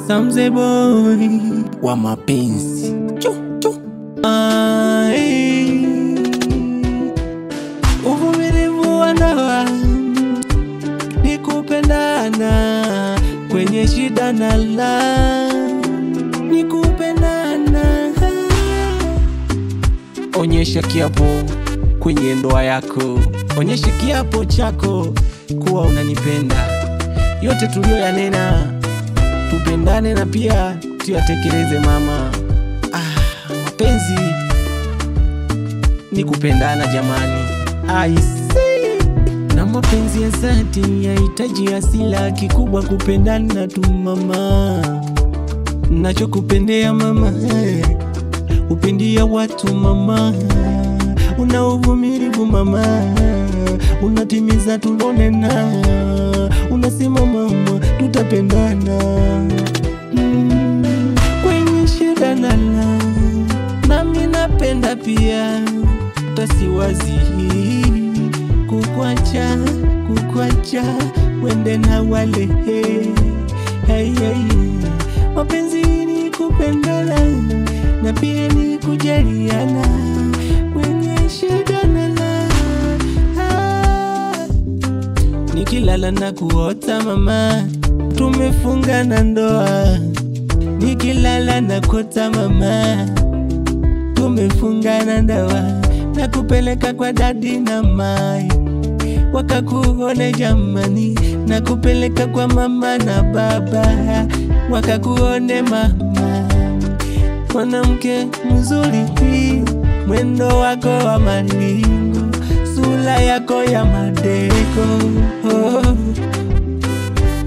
Samze boy wa mapenzi. Uvumilivu wa ndoa ni kupendana kwenye shida na la, ni kupendana. Onyesha kiapo kwenye ndoa yako, onyesha kiapo chako kuwa unanipenda. Yote tulioyanena tupendane na pia tuyatekeleze mama. Mapenzi ni kupendana jamani. Na mapenzi ya dhati yahitaji asila kikubwa kupendana tu mama. Nachokupendea mama, upendia watu mama. Una uvumilivu mama, unatimiza tulonena. Unasema mama tutapendana kwenye shida na la, nami napenda pia. Tasiwazi kukwacha wende na wale. Mapenzi ni kupendana na pia ni kujaliana kwenye shida na la. Nikilala na kuota mama, tumefunga na ndoa. Nikilala na kuota mama, tumefunga na ndoa. Na kupeleka kwa dadi na mai wakakuone jamani. Na kupeleka kwa mama na baba wakakuone mama. Mwanamke mzuri, mwendo wako wa maningo, sura yako ya madeko.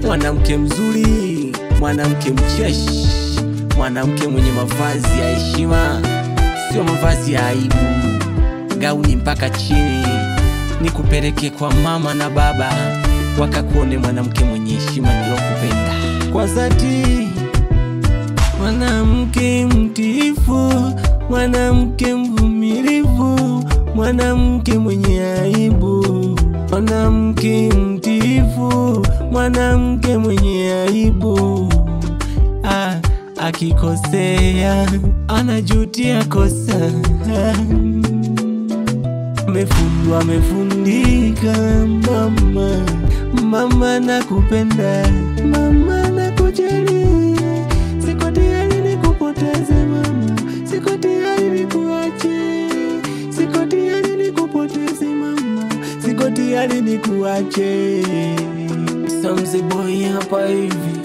Mwanamke mzuri, mwanamke mcheshi, mwanamke mwenye mavazi ya heshima, sio mavazi ya aibu. Gauni mpaka chini, nikupeleke kwa mama na baba wakakuone mwanamke mwenye heshima nilokupenda kwa dhati. Mwanamke mtiifu, mwanamke mvumilivu, mwanamke mwenye aibu. Mwanamke mtiifu, mwanamke mwenye aibu. Akikosea anajutia kosa. Amefundwa amefundika mama. Mama nakupenda, mama nakujali. Siko tayari nikupoteze mama, siko tayari nikuache. Siko tayari nikupoteze mama, siko tayari nikuache. Samze boy hapa hivi.